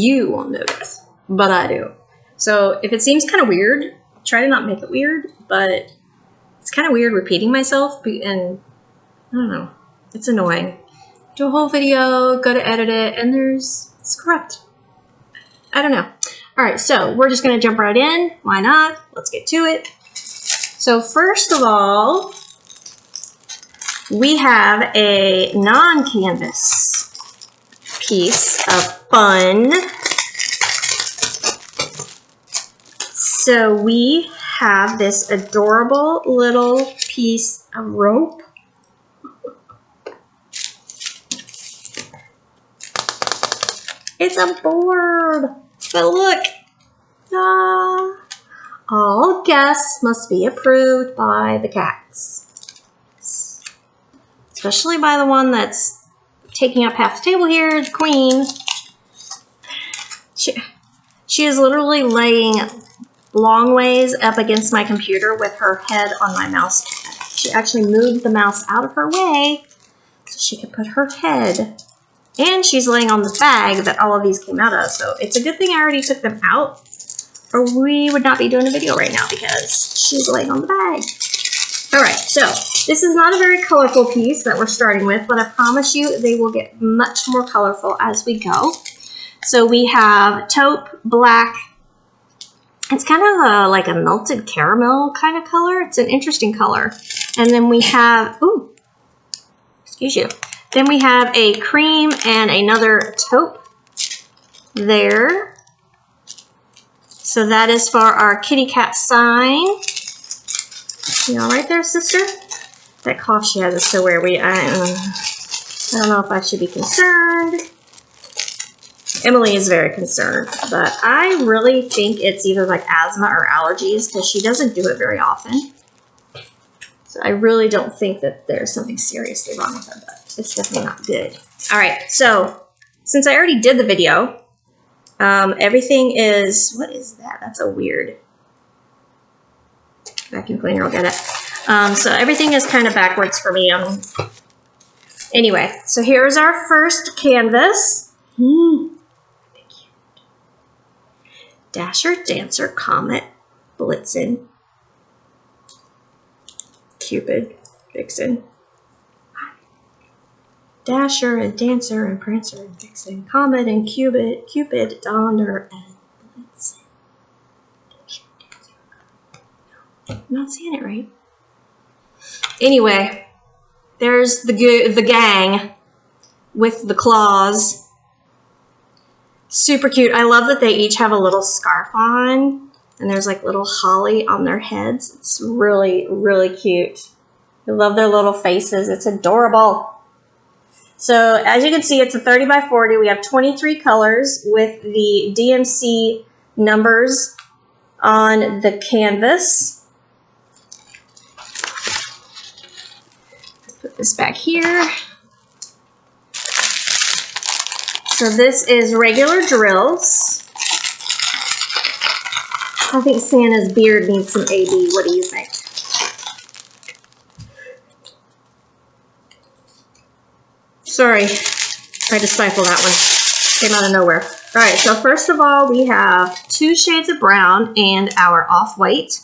You won't notice, but I do. So if it seems kind of weird, try to not make it weird, but it's kind of weird repeating myself, and I don't know, it's annoying. Do a whole video, go to edit it, and it's corrupt. I don't know. All right, so we're just gonna jump right in. Why not? Let's get to it. So first of all, we have a non-canvas piece of fun. So we have this adorable little piece of rope. It's a board, but look. All guests must be approved by the cats. Especially by the one that's taking up half the table here, the queen. She is literally laying long ways up against my computer with her head on my mouse pad. She actually moved the mouse out of her way so she could put her head. And she's laying on the bag that all of these came out of. So it's a good thing I already took them out, or we would not be doing a video right now because she's laying on the bag. All right, so this is not a very colorful piece that we're starting with, but I promise you they will get much more colorful as we go. So we have taupe, black. It's kind of like a melted caramel kind of color. It's an interesting color. And then we have, ooh, excuse you. Then we have a cream and another taupe there. So that is for our kitty cat sign. You all right there, sister? That cough she has is so weird. I don't know if I should be concerned. Emily is very concerned, but I really think it's either like asthma or allergies because she doesn't do it very often. So I really don't think that there's something seriously wrong with her, but it's definitely not good. All right, so since I already did the video, everything is, what is that? That's a weird vacuum cleaner, I'll get it. So everything is kind of backwards for me. Anyway, so here's our first canvas. Dasher, Dancer, Comet, Blitzen, Cupid, Vixen. Dasher and Dancer and Prancer and Vixen, Comet and Cupid, Donner and Blitzen. I'm not saying it right. Anyway, there's the gang with the claws. Super cute. I love that they each have a little scarf on, and there's like little holly on their heads. It's really, really cute. I love their little faces. It's adorable. So as you can see, it's a 30 by 40. We have 23 colors with the DMC numbers on the canvas. Put this back here. So this is regular drills. I think Santa's beard needs some AB. What do you think? Sorry, tried to stifle that one. Came out of nowhere. All right, so first of all, we have 2 shades of brown and our off-white.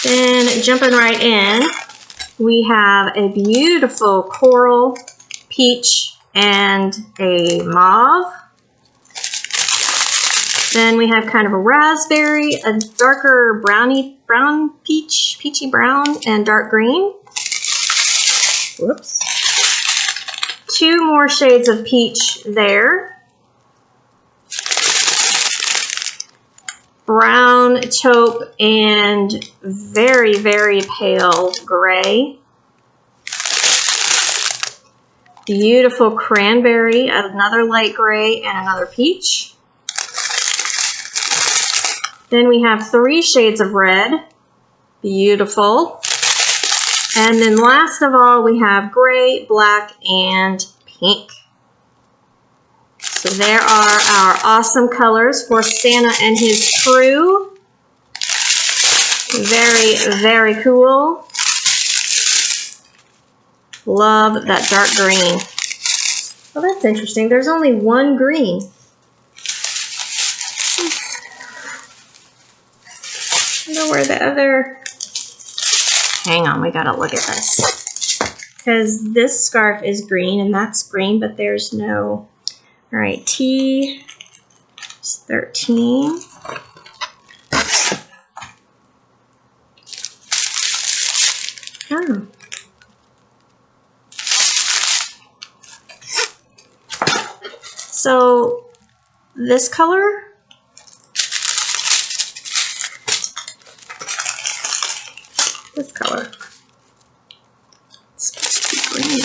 Then jumping right in, we have a beautiful coral, peach, and a mauve. Then we have kind of a raspberry, a darker brown peach, peachy brown, and dark green. Whoops. 2 more shades of peach there. Brown, taupe, and very, very pale gray. Beautiful cranberry, another light gray, and another peach. Then we have 3 shades of red. Beautiful. And then last of all, we have gray, black, and pink. So there are our awesome colors for Santa and his crew. Very, very cool. Love that dark green. Well, that's interesting. There's only one green. I don't know where the other... Hang on, we gotta look at this. Because this scarf is green and that's green, but there's no... All right, T is 13. Oh. So this color, it's supposed to be green.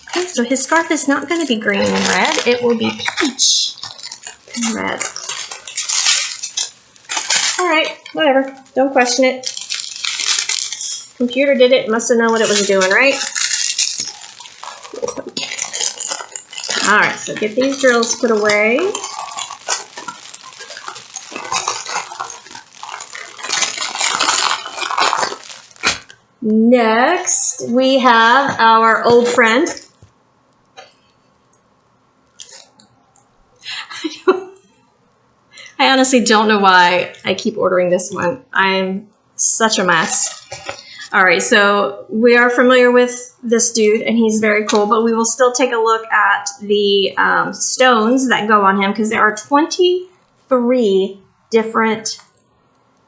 Okay, so his scarf is not going to be green and red. It will be peach and red. All right, whatever. Don't question it. Computer did it. Must have known what it was doing, right? All right, so get these drills put away. Next, we have our old friend. I honestly don't know why I keep ordering this one. I'm such a mess. All right, so we are familiar with this dude, and he's very cool, but we will still take a look at the stones that go on him, because there are 23 different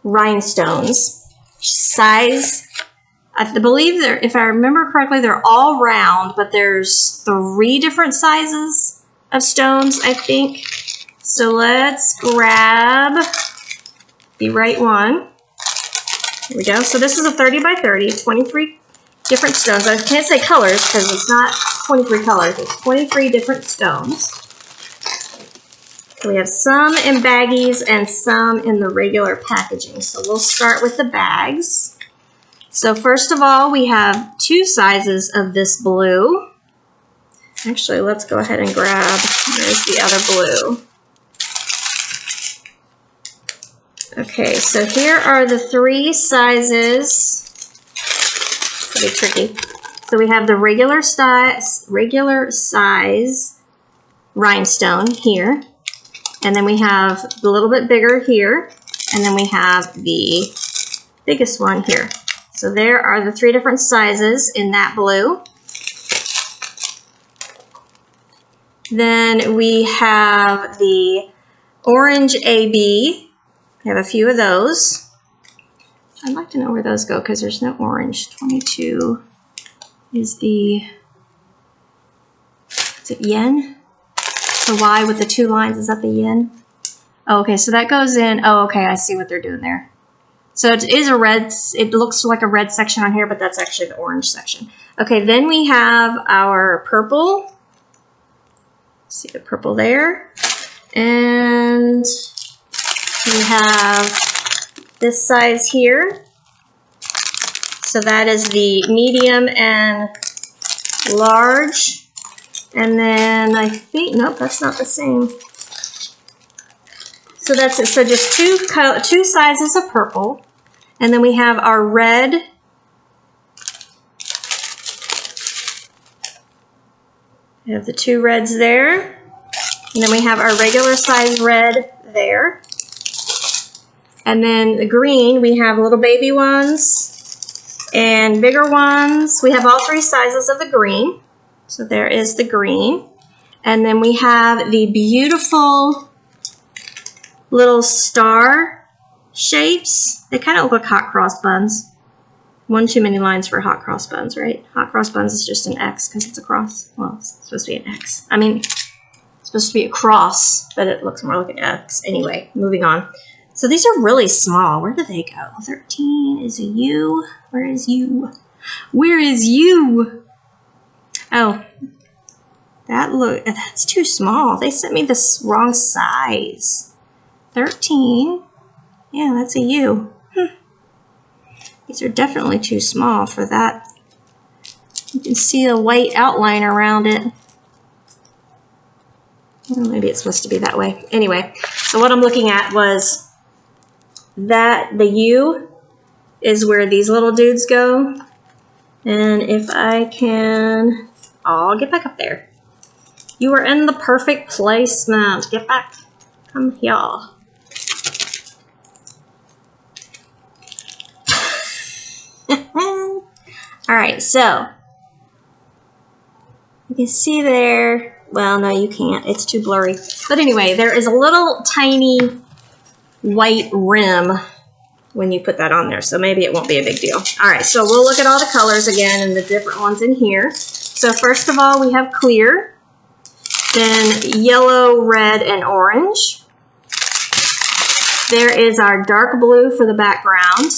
rhinestones. Size, I believe, if I remember correctly, they're all round, but there's 3 different sizes of stones, I think. So let's grab the right one. Here we go. So this is a 30 by 30, 23 different stones. I can't say colors because it's not 23 colors. It's 23 different stones. So we have some in baggies and some in the regular packaging. So we'll start with the bags. So first of all, we have 2 sizes of this blue. Actually, let's go ahead and grab, there's the other blue. Okay, so here are the 3 sizes. Pretty tricky. So we have the regular size rhinestone here, and then we have the little bit bigger here, and then we have the biggest one here. So there are the 3 different sizes in that blue. Then we have the orange AB. We have a few of those. I'd like to know where those go because there's no orange. 22 is the, is it yen? The Y with the 2 lines, is that the yen? Oh, okay, so that goes in, oh, okay, I see what they're doing there. So it is a red, it looks like a red section on here, but that's actually the orange section. Okay, then we have our purple. See the purple there. And we have this size here. So that is the medium and large. And then I think, nope, that's not the same. So that's it. So just two sizes of purple. And then we have our red. We have the 2 reds there. And then we have our regular size red there. And then the green, we have little baby ones and bigger ones. We have all 3 sizes of the green. So there is the green. And then we have the beautiful little star shapes. They kind of look like hot cross buns. One too many lines for hot cross buns, right? Hot cross buns is just an X because it's a cross. Well, it's supposed to be an X. I mean, it's supposed to be a cross, but it looks more like an X. Anyway, moving on. So these are really small. Where do they go? 13 is a U. Where is U? Where is U? Oh, that's too small. They sent me this wrong size. 13. Yeah, that's a U. These are definitely too small for that. You can see a white outline around it. Well, maybe it's supposed to be that way. Anyway, so what I'm looking at was that the U is where these little dudes go. And if I can, oh, get back up there. You are in the perfect placement. Get back. Come here. Alright, so you can see there, well, no, you can't. It's too blurry. But anyway, there is a little tiny white rim when you put that on there, so maybe it won't be a big deal. Alright, so we'll look at all the colors again and the different ones in here. So first of all, we have clear, then yellow, red, and orange. There is our dark blue for the background.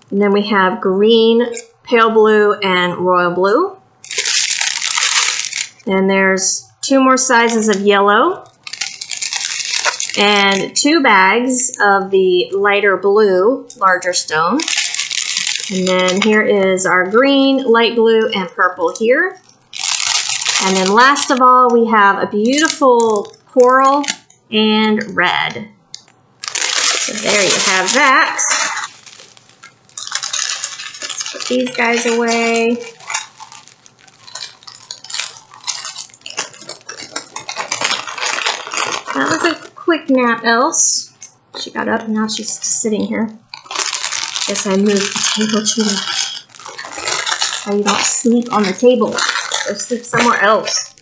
And then we have green, pale blue, and royal blue. And there's 2 more sizes of yellow. And 2 bags of the lighter blue, larger stone. And then here is our green, light blue, and purple here. And then last of all, we have a beautiful coral and red. So there you have that. Put these guys away. That was a quick nap, Else. She got up and now she's sitting here. Guess I moved the table too much. So you don't sleep on the table. Go sleep somewhere else.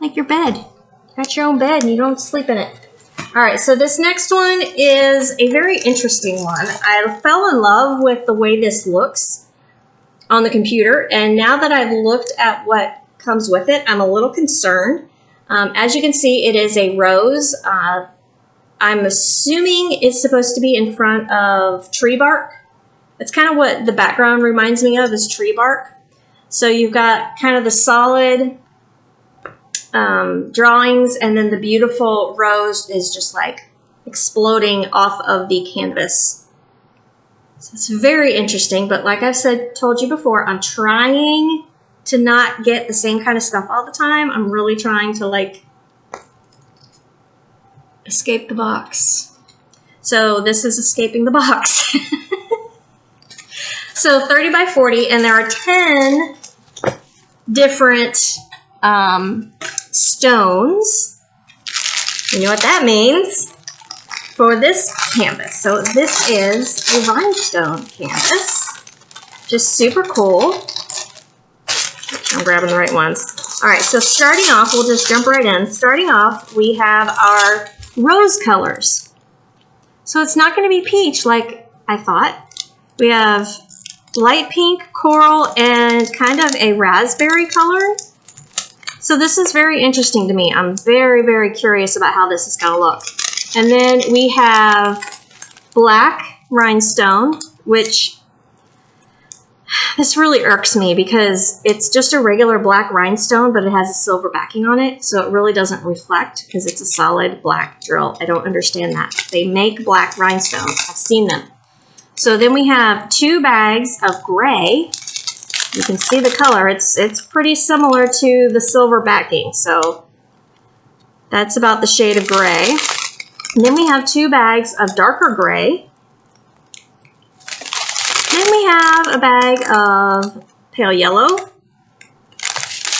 Like your bed. You got your own bed and you don't sleep in it. Alright, so this next one is a very interesting one. I fell in love with the way this looks on the computer, and now that I've looked at what comes with it, I'm a little concerned. As you can see, it is a rose. I'm assuming it's supposed to be in front of tree bark. That's kind of what the background reminds me of, is tree bark. So you've got kind of the solid drawings, and then the beautiful rose is just like exploding off of the canvas. So it's very interesting, but like I've told you before, I'm trying to not get the same kind of stuff all the time. I'm really trying to like escape the box. So this is escaping the box. So 30 by 40, and there are 10 different stones. You know what that means for this canvas. So this is a rhinestone canvas. Just super cool. I'm grabbing the right ones. Alright, so starting off, we'll just jump right in. Starting off, we have our rose colors. So it's not going to be peach like I thought. We have light pink, coral, and kind of a raspberry color. So this is very interesting to me. I'm very, very curious about how this is going to look. And then we have black rhinestone, which this really irks me because it's just a regular black rhinestone, but it has a silver backing on it, so it really doesn't reflect because it's a solid black drill. I don't understand that. They make black rhinestones. I've seen them. So then we have 2 bags of gray. You can see the color. It's pretty similar to the silver backing, so that's about the shade of gray. And then we have 2 bags of darker gray. Then we have a bag of pale yellow.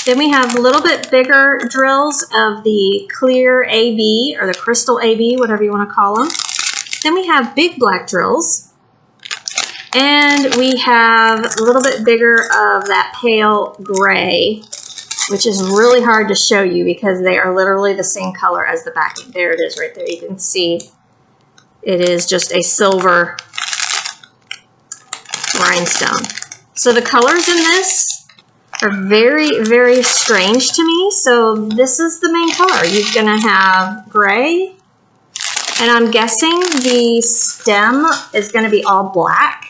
Then we have a little bit bigger drills of the clear AB, or the crystal AB, whatever you want to call them. Then we have big black drills. And we have a little bit bigger of that pale gray, which is really hard to show you because they are literally the same color as the backing. There it is right there. You can see it is just a silver rhinestone. So the colors in this are very, very strange to me. So this is the main color. You're going to have gray, and I'm guessing the stem is going to be all black.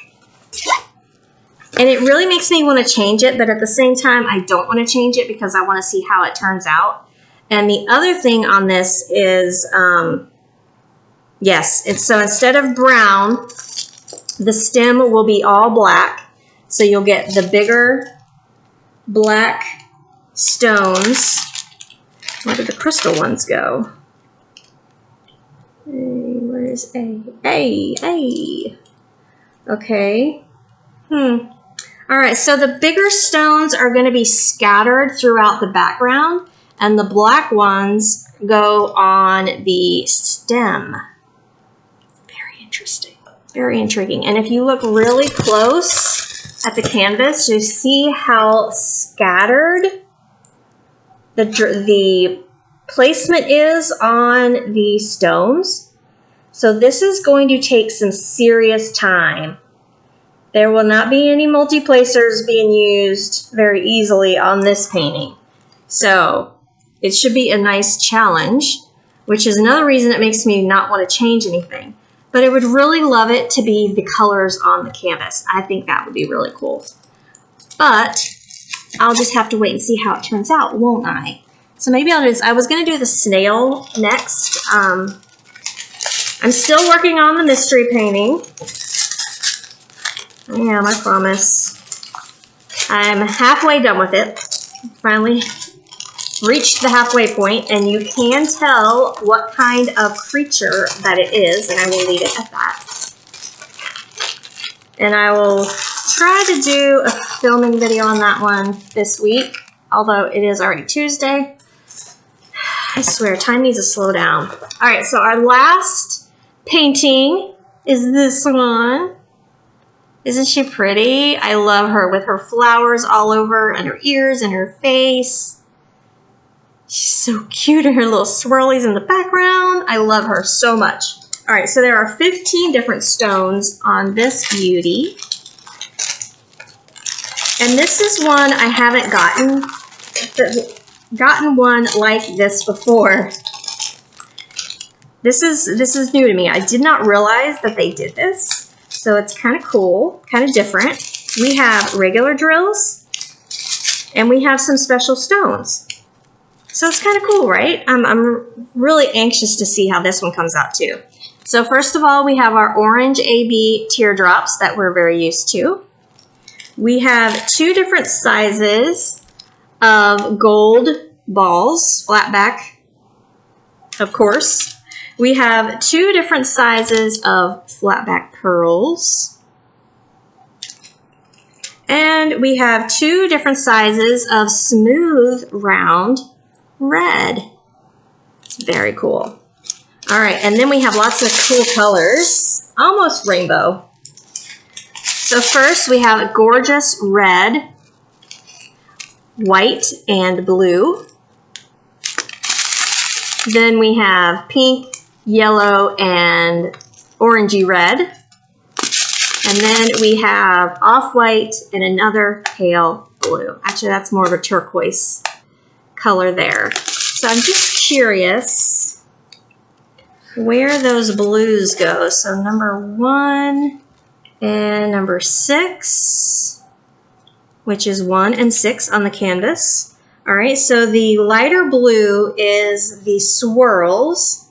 And it really makes me want to change it, but at the same time, I don't want to change it because I want to see how it turns out. And the other thing on this is, so instead of brown, the stem will be all black. So you'll get the bigger black stones. Where did the crystal ones go? Where Where's A? A. Okay. Alright, so the bigger stones are going to be scattered throughout the background, and the black ones go on the stem. Very interesting. Very intriguing. And if you look really close at the canvas, you see how scattered the placement is on the stones. So this is going to take some serious time. There will not be any multi-placers being used very easily on this painting. So it should be a nice challenge, which is another reason it makes me not want to change anything. But I would really love it to be the colors on the canvas. I think that would be really cool. But I'll just have to wait and see how it turns out, won't I? So maybe I'll just, I was going to do the snail next. I'm still working on the mystery painting. I am, I promise. I'm halfway done with it. Finally reached the halfway point, and you can tell what kind of creature that it is, and I will leave it at that. And I will try to do a filming video on that one this week, although it is already Tuesday. I swear, time needs to slow down. All right, so our last painting is this one. Isn't she pretty? I love her with her flowers all over and her ears and her face. She's so cute, and her little swirlies in the background. I love her so much. All right, so there are 15 different stones on this beauty. And this is one I haven't gotten one like this before. This is new to me. I did not realize that they did this. So it's kind of cool, kind of different. We have regular drills, and we have some special stones. So it's kind of cool, right? I'm really anxious to see how this one comes out too. So first of all, we have our orange AB teardrops that we're very used to. We have 2 different sizes of gold balls, flat back, of course. We have 2 different sizes of flat back pearls. And we have 2 different sizes of smooth round red. It's very cool. All right, and then we have lots of cool colors, almost rainbow. So first we have a gorgeous red, white, and blue. Then we have pink, yellow, and orangey red. And then we have off-white and another pale blue. Actually, that's more of a turquoise color there. So I'm just curious where those blues go. So number 1 and number 6, which is 1 and 6 on the canvas. All right, so the lighter blue is the swirls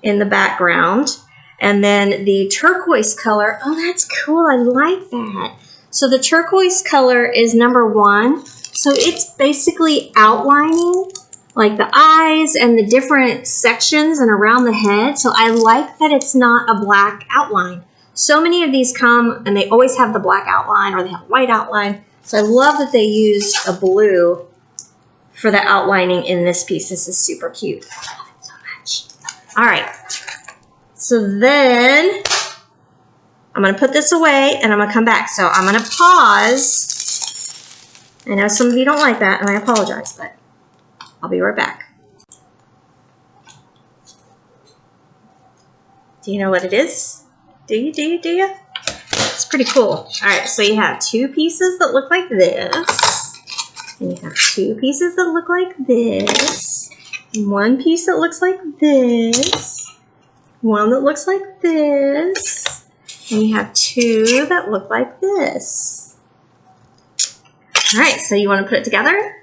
in the background. And then the turquoise color, oh, that's cool, I like that. So the turquoise color is number 1. So it's basically outlining like the eyes and the different sections and around the head. So I like that it's not a black outline. So many of these come and they always have the black outline or they have a white outline. So I love that they used a blue for the outlining in this piece. This is super cute. I love it so much. All right. So then I'm going to put this away and I'm going to come back. So I'm going to pause. I know some of you don't like that and I apologize, but I'll be right back. Do you know what it is? Do you? It's pretty cool. All right, so you have 2 pieces that look like this. And you have 2 pieces that look like this. 1 piece that looks like this. 1 that looks like this. And you have 2 that look like this. All right, so you want to put it together?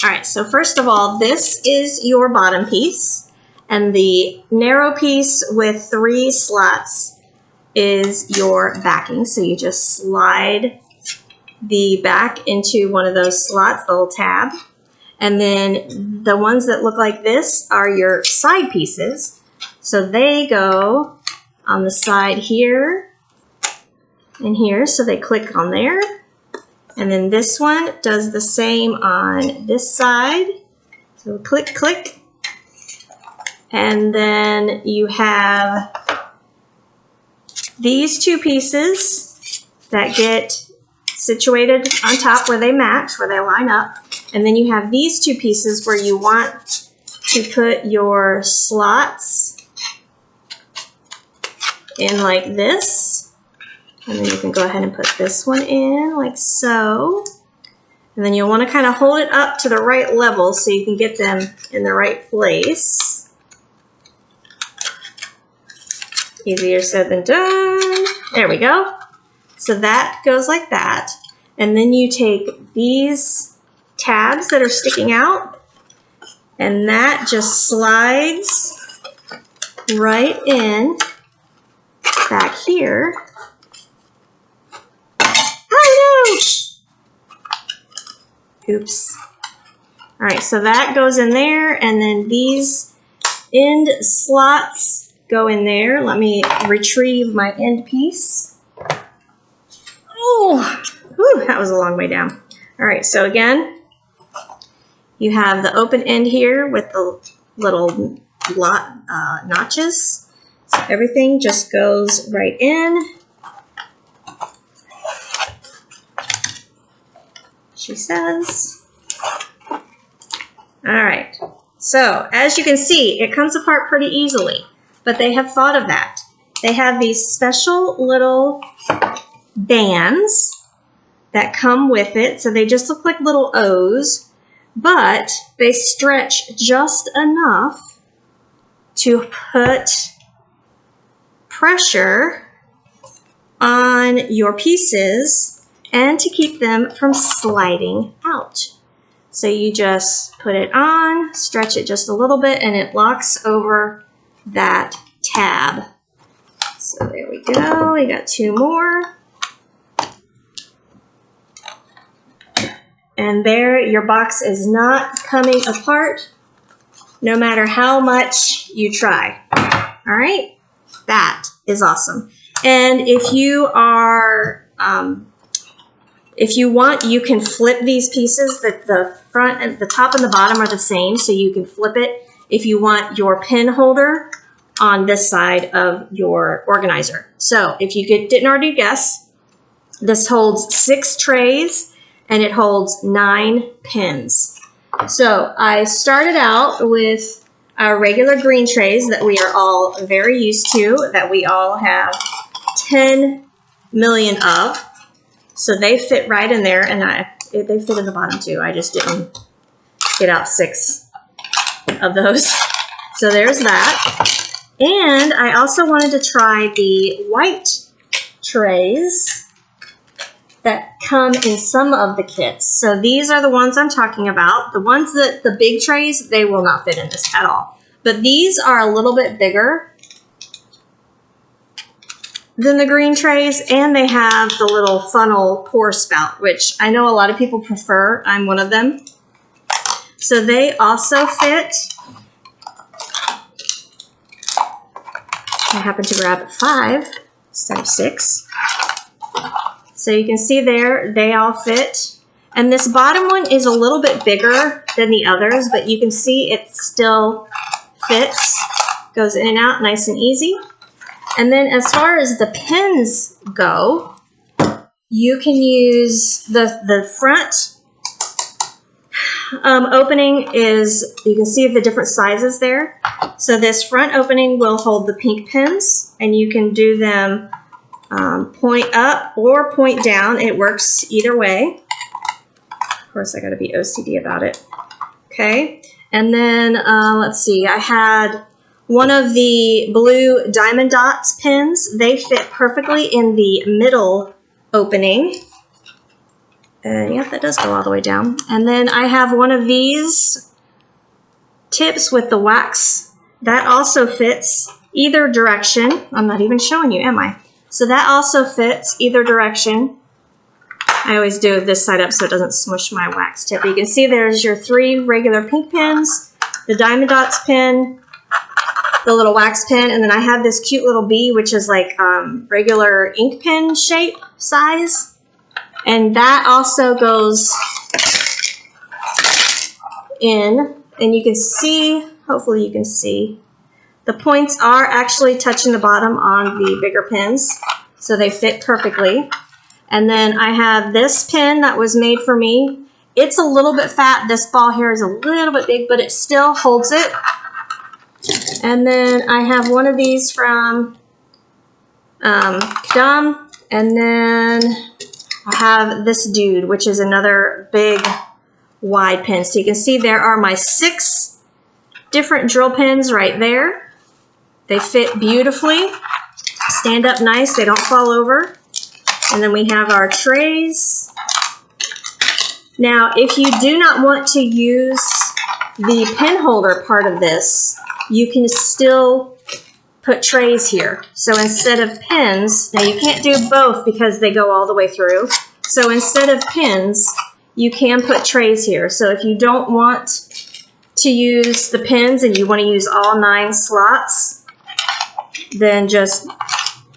All right, so first of all, this is your bottom piece. And the narrow piece with 3 slots is your backing. So you just slide the back into one of those slots, the little tab. And then the ones that look like this are your side pieces. So they go on the side here and here, so they click on there. And then this one does the same on this side. So click, click. And then you have these two pieces that get situated on top where they match, where they line up. And then you have these two pieces where you want to put your slots in like this. And then you can go ahead and put this one in like so. And then you'll want to kind of hold it up to the right level so you can get them in the right place. Easier said than done. There we go. So that goes like that. And then you take these tabs that are sticking out, and that just slides right in back here. Oh no! Oops. All right, so that goes in there, and then these end slots go in there. Let me retrieve my end piece. Oh, whew, that was a long way down. All right, so again, you have the open end here with the little notches. So everything just goes right in. She says. All right, so as you can see, it comes apart pretty easily, but they have thought of that. They have these special little bands that come with it, so they just look like little O's, but they stretch just enough to put pressure on your pieces and to keep them from sliding out. So you just put it on, stretch it just a little bit, and it locks over that tab. So there we go, we got two more. And there, your box is not coming apart no matter how much you try. All right, that is awesome. And if you are, if you want, you can flip these pieces. The front and the top and the bottom are the same, so you can flip it if you want your pen holder on this side of your organizer. So if you didn't already guess, this holds 6 trays and it holds 9 pens. So I started out with our regular green trays that we are all very used to, that we all have 10 million of. So they fit right in there, and they fit in the bottom too. I just didn't get out 6 of those. So there's that. And I also wanted to try the white trays that come in some of the kits. So these are the ones I'm talking about. The ones that, the big trays, they will not fit in this at all. But these are a little bit bigger than the green trays, and they have the little funnel pour spout, which I know a lot of people prefer. I'm one of them. So they also fit. I happen to grab 5 instead of 6. So you can see there, they all fit. And this bottom one is a little bit bigger than the others, but you can see it still fits. Goes in and out nice and easy. And then as far as the pens go, you can use the front opening is, you can see the different sizes there. So this front opening will hold the pink pens, and you can do them point up or point down. It works either way. Of course, I got to be OCD about it. Okay, and then let's see. I had one of the blue diamond dots pens. They fit perfectly in the middle opening. Yeah, that does go all the way down. And then I have one of these tips with the wax. That also fits either direction. I'm not even showing you, am I? So that also fits either direction. I always do this side up so it doesn't smush my wax tip. But you can see there's your 3 regular pink pens, the diamond dots pen, the little wax pen, and then I have this cute little bee, which is like regular ink pen shape size, and that also goes in, and you can see, hopefully you can see, the points are actually touching the bottom on the bigger pins, so they fit perfectly. And then I have this pin that was made for me. It's a little bit fat. This ball here is a little bit big, but it still holds it. And then I have one of these from Kadam. And then I have this dude, which is another big wide pin. So you can see there are my 6 different drill pins right there. They fit beautifully, stand up nice, they don't fall over. And then we have our trays. Now, if you do not want to use the pin holder part of this, you can still put trays here. So instead of pins, now you can't do both because they go all the way through. So instead of pins, you can put trays here. So if you don't want to use the pins and you want to use all 9 slots, then just,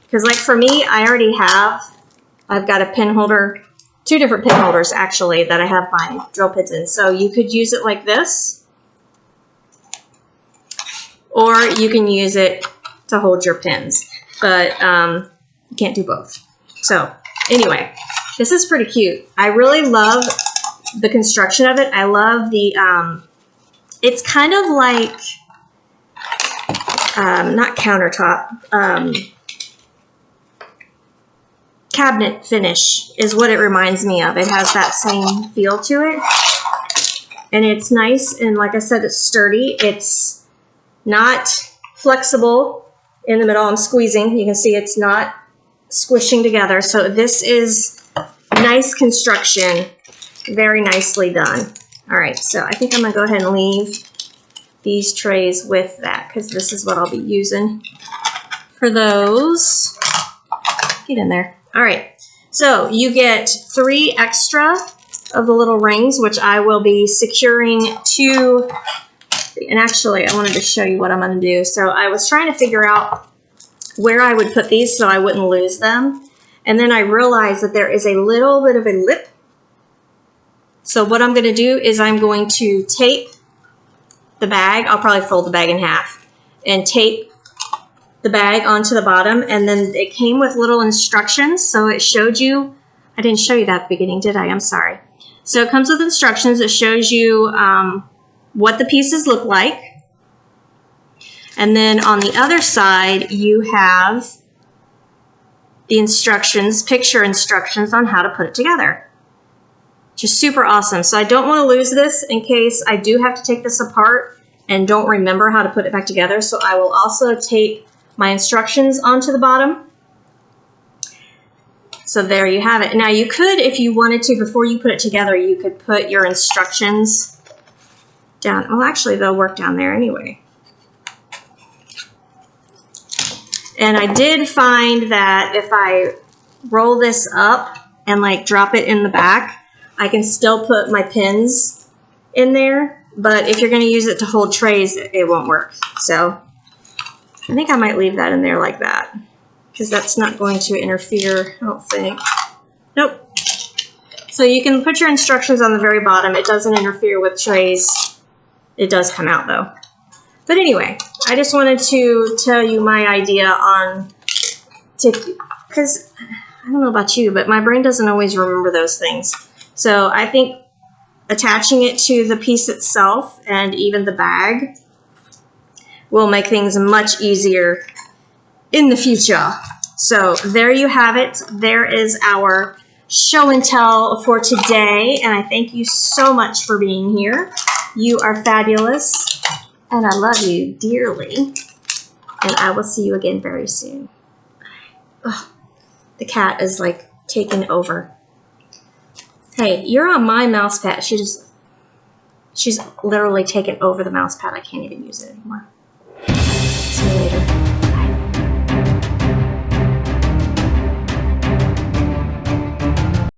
because like for me, I've got a pin holder, 2 different pin holders actually that I have my drill pins in. So you could use it like this, or you can use it to hold your pins, but you can't do both. So anyway, this is pretty cute. I really love the construction of it. I love the, it's kind of like, not countertop, cabinet finish is what it reminds me of. It has that same feel to it. And it's nice, and like I said, it's sturdy. It's not flexible in the middle. I'm squeezing. You can see it's not squishing together. So this is nice construction. Very nicely done. All right, so I think I'm going to go ahead and leave these trays with that because this is what I'll be using for those. Get in there. All right, so you get 3 extra of the little rings, which I will be securing to, and actually I wanted to show you what I'm going to do. So I was trying to figure out where I would put these so I wouldn't lose them. And then I realized that there is a little bit of a lip. So what I'm going to do is I'm going to tape the bag. I'll probably fold the bag in half and tape the bag onto the bottom, and then it came with little instructions. So it showed you, I didn't show you that at the beginning, did I? I'm sorry. So it comes with instructions. It shows you what the pieces look like. And then on the other side, you have the instructions, picture instructions on how to put it together. Just super awesome. So I don't want to lose this in case I do have to take this apart and don't remember how to put it back together. So I will also tape my instructions onto the bottom. So there you have it. Now you could, if you wanted to, before you put it together, you could put your instructions down. Well, actually they'll work down there anyway. And I did find that if I roll this up and like drop it in the back, I can still put my pins in there, but if you're going to use it to hold trays, it won't work. So I think I might leave that in there like that, because that's not going to interfere, I don't think. Nope. So you can put your instructions on the very bottom. It doesn't interfere with trays. It does come out though. But anyway, I just wanted to tell you my idea on, because I don't know about you, but my brain doesn't always remember those things. So I think attaching it to the piece itself and even the bag will make things much easier in the future. So there you have it. There is our show and tell for today. And I thank you so much for being here. You are fabulous. And I love you dearly. And I will see you again very soon. Ugh, the cat is like taking over. Hey, you're on my mouse pad. She's literally taken over the mouse pad. I can't even use it anymore. See you later.